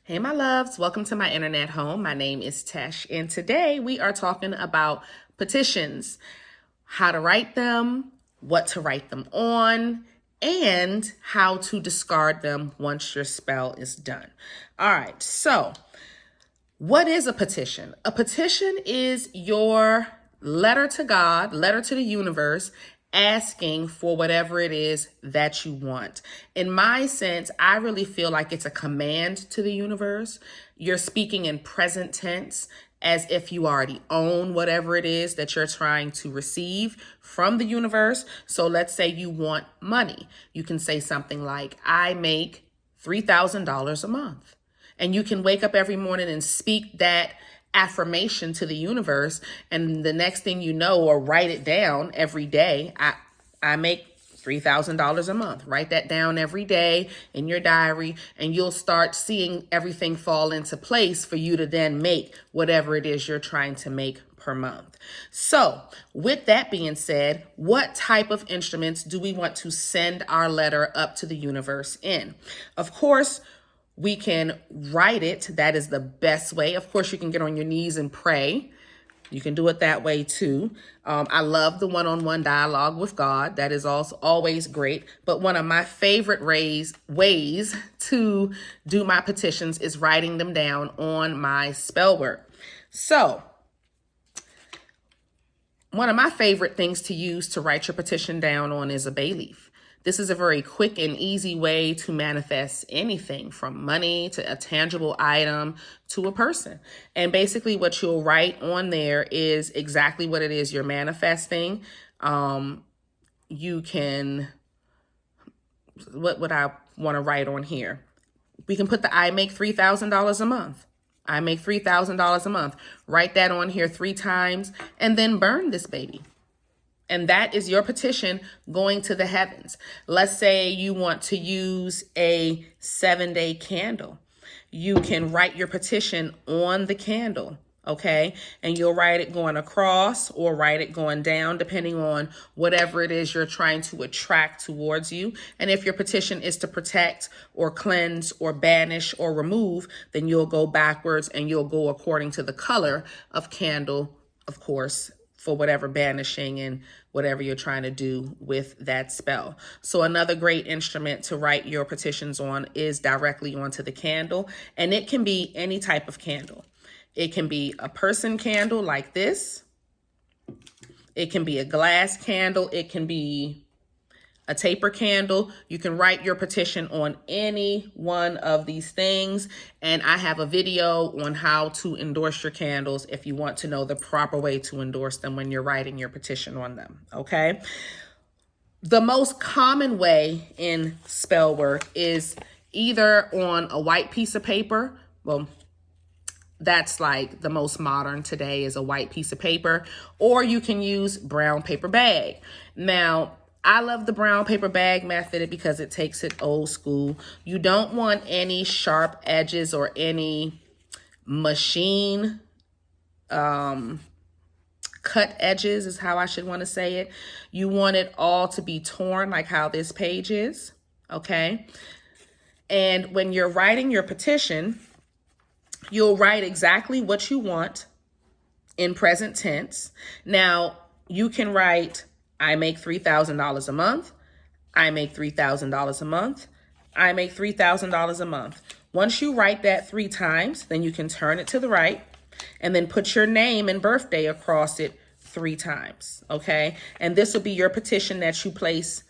Hey, my loves, welcome to my internet home. My name is Tesh, and today we are talking about petitions, how to write them, what to write them on, and how to discard them once your spell is done. All right, so what is a petition? A petition is your letter to God, letter to the universe, asking for whatever it is that you want. In my sense, I really feel like it's a command to the universe. You're speaking in present tense as if you already own whatever it is that you're trying to receive from the universe. So let's say you want money. You can say something like, I make $3,000 a month. And you can wake up every morning and speak that affirmation to the universe, and the next thing you know, or write it down every day, I make $3,000 a month. Write that down every day in your diary, and you'll start seeing everything fall into place for you to then make whatever it is you're trying to make per month. So with that being said, what type of instruments do we want to send our letter up to the universe in? Of course, we can write it. That is the best way. Of course, you can get on your knees and pray. You can do it that way too. I love the one-on-one dialogue with God. That is also always great. But one of my favorite ways to do my petitions is writing them down on my spell work. So one of my favorite things to use to write your petition down on is a bay leaf. This is a very quick and easy way to manifest anything from money to a tangible item to a person. And basically what you'll write on there is exactly what it is you're manifesting. You can, what would I want to write on here? We can put the I make $3,000 a month. I make $3,000 a month. Write that on here 3 times and then burn this baby. And that is your petition going to the heavens. Let's say you want to use a 7-day candle. You can write your petition on the candle, okay? And you'll write it going across or write it going down, depending on whatever it is you're trying to attract towards you. And if your petition is to protect or cleanse or banish or remove, then you'll go backwards and you'll go according to the color of candle, of course, for whatever banishing and whatever you're trying to do with that spell. So another great instrument to write your petitions on is directly onto the candle. And it can be any type of candle. It can be a person candle like this. It can be a glass candle. It can be a taper candle. You can write your petition on any one of these things. And I have a video on how to endorse your candles if you want to know the proper way to endorse them when you're writing your petition on them, okay? The most common way in spell work is either on a white piece of paper. Well, that's like the most modern today is a white piece of paper, or you can use brown paper bag. Now, I love the brown paper bag method because it takes it old school. You don't want any sharp edges or any machine cut edges is how I should want to say it. You want it all to be torn like how this page is, okay? And when you're writing your petition, you'll write exactly what you want in present tense. Now, you can write, I make $3,000 a month. I make $3,000 a month. I make $3,000 a month. Once you write that 3 times, then you can turn it to the right and then put your name and birthday across it 3 times, okay? And this will be your petition that you place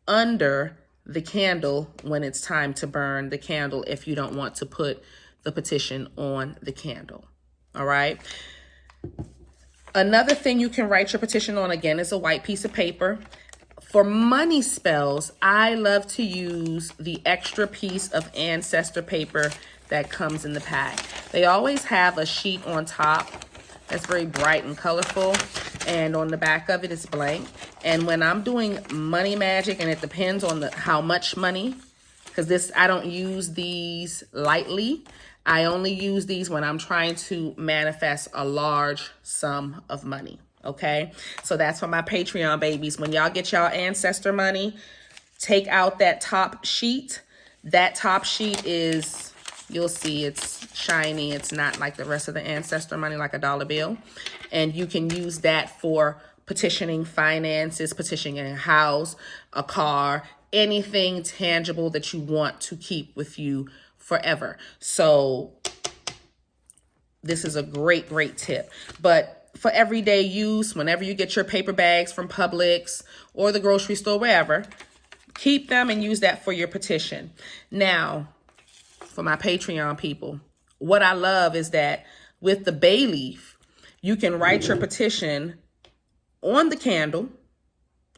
under the candle when it's time to burn the candle if you don't want to put the petition on the candle, all right? Another thing you can write your petition on, again, is a white piece of paper. For money spells, I love to use the extra piece of ancestor paper that comes in the pack. They always have a sheet on top that's very bright and colorful, and on the back of it is blank. And when I'm doing money magic, and it depends on how much money, because I don't use these lightly. I only use these when I'm trying to manifest a large sum of money, okay? So that's for my Patreon babies. When y'all get y'all ancestor money, take out that top sheet. That top sheet is You'll see it's shiny. It's not like the rest of the ancestor money, like a dollar bill. And you can use that for petitioning finances, petitioning a house, a car, anything tangible that you want to keep with you forever. So this is a great, great tip. But for everyday use, whenever you get your paper bags from Publix or the grocery store, wherever, keep them and use that for your petition. Now, for my Patreon people, what I love is that with the bay leaf, you can write your petition on the candle,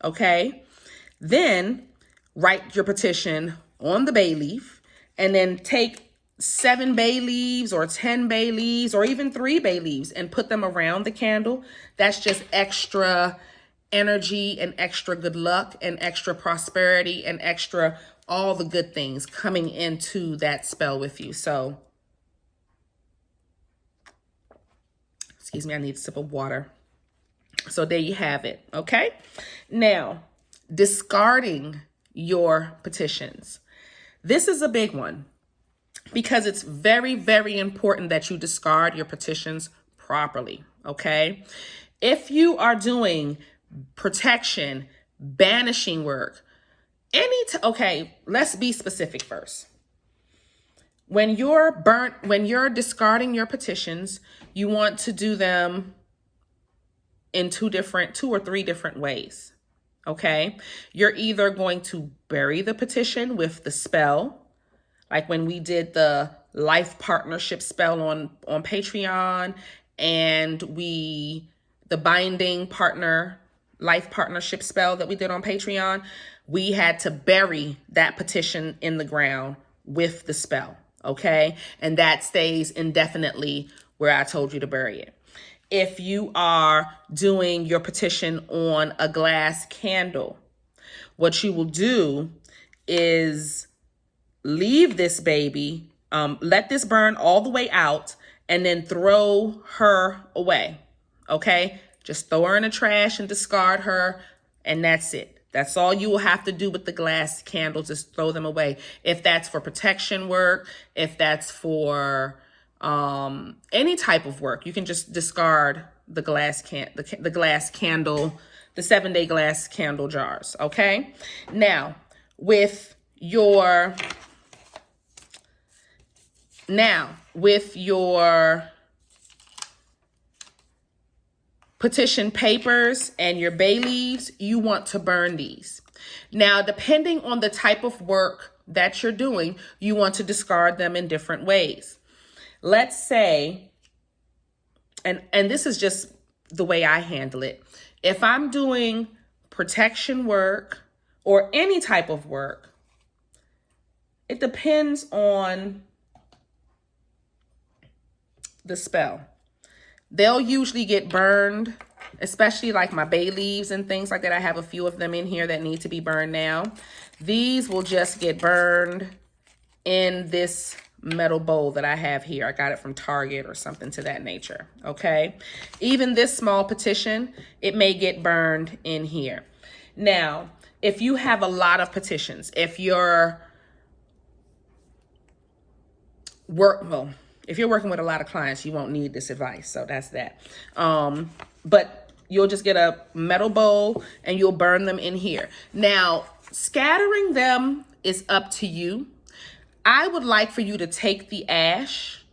okay? Then write your petition on the bay leaf, and then take 7 bay leaves or 10 bay leaves or even 3 bay leaves and put them around the candle. That's just extra energy and extra good luck and extra prosperity and extra all the good things coming into that spell with you. So, excuse me, I need a sip of water. So there you have it, okay? Now, discarding your petitions. This is a big one because it's very, very important that you discard your petitions properly, okay? If you are doing protection, banishing work, okay, let's be specific first. When you're discarding your petitions, you want to do them in 2 or 3 different ways. Okay, you're either going to bury the petition with the spell, like when we did the life partnership spell on Patreon, and the binding partner life partnership spell that we did on Patreon, we had to bury that petition in the ground with the spell. Okay, and that stays indefinitely where I told you to bury it. If you are doing your petition on a glass candle, what you will do is leave this baby, let this burn all the way out, and then throw her away, okay? Just throw her in the trash and discard her, and that's it. That's all you will have to do with the glass candles, is throw them away. If that's for protection work, if that's for any type of work, you can just discard the glass glass candle, the 7-day glass candle jars. Okay. Now with your petition papers and your bay leaves, you want to burn these. Now, depending on the type of work that you're doing, you want to discard them in different ways. Let's say, and this is just the way I handle it. If I'm doing protection work or any type of work, it depends on the spell. They'll usually get burned, especially like my bay leaves and things like that. I have a few of them in here that need to be burned now. These will just get burned in this metal bowl that I have here. I got it from Target or something to that nature, okay? Even this small petition, it may get burned in here. Now, if you have a lot of petitions, if you're working with a lot of clients, you won't need this advice, so that's that. But you'll just get a metal bowl and you'll burn them in here. Now, scattering them is up to you. I would like for you to take the ash,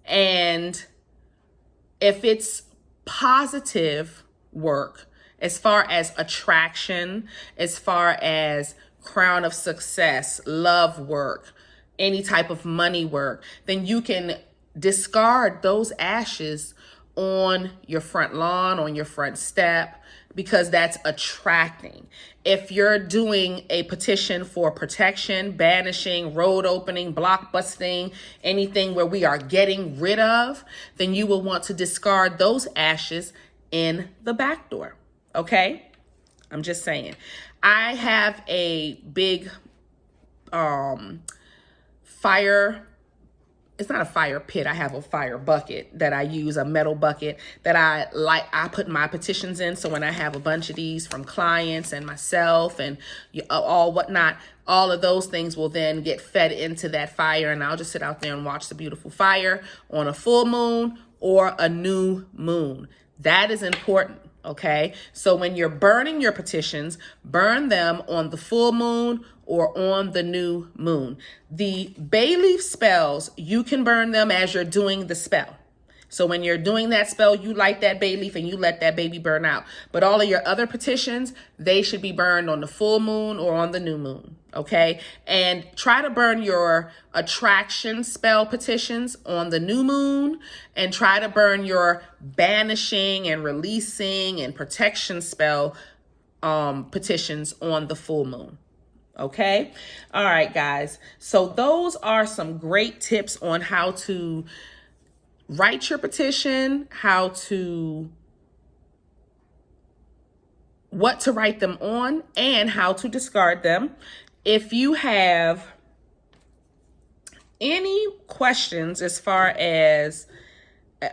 and if it's positive work, as far as attraction, as far as crown of success, love work, any type of money work, then you can discard those ashes on your front lawn, on your front step, because that's attracting. If you're doing a petition for protection, banishing, road opening, block busting, anything where we are getting rid of, then you will want to discard those ashes in the back door. Okay? I'm just saying. I have a big fire it's not a fire pit. I have a fire bucket that I use, a metal bucket that I put my petitions in. So when I have a bunch of these from clients and myself and all whatnot, all of those things will then get fed into that fire, and I'll just sit out there and watch the beautiful fire on a full moon or a new moon. That is important. Okay, so when you're burning your petitions, burn them on the full moon or on the new moon. The bay leaf spells, you can burn them as you're doing the spell. So when you're doing that spell, you light that bay leaf and you let that baby burn out. But all of your other petitions, they should be burned on the full moon or on the new moon. Okay, and try to burn your attraction spell petitions on the new moon, and try to burn your banishing and releasing and protection spell petitions on the full moon. Okay, all right, guys. So those are some great tips on how to write your petition, what to write them on, and how to discard them. If you have any questions as far as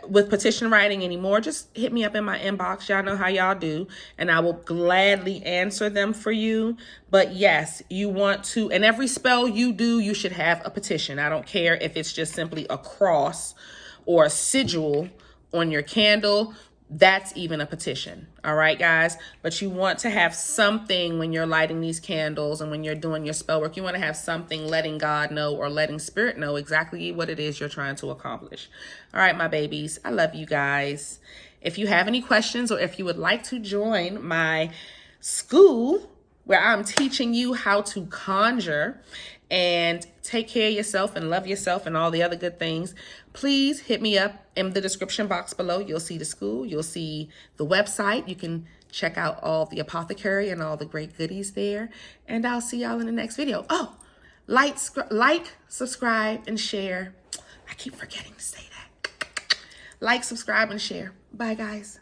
with petition writing anymore, just hit me up in my inbox. Y'all know how y'all do, and I will gladly answer them for you. But yes, you want to, and every spell you do, you should have a petition. I don't care if it's just simply a cross or a sigil on your candle. That's even a petition. All right, guys. But you want to have something when you're lighting these candles and when you're doing your spell work. You want to have something letting God know or letting Spirit know exactly what it is you're trying to accomplish. All right, my babies. I love you guys. If you have any questions, or if you would like to join my school where I'm teaching you how to conjure and take care of yourself and love yourself and all the other good things, please hit me up in the description box below. You'll see the school. You'll see the website. You can check out all the Apothecary and all the great goodies there. And I'll see y'all in the next video. Oh, like, subscribe, and share. I keep forgetting to say that. Like, subscribe, and share. Bye, guys.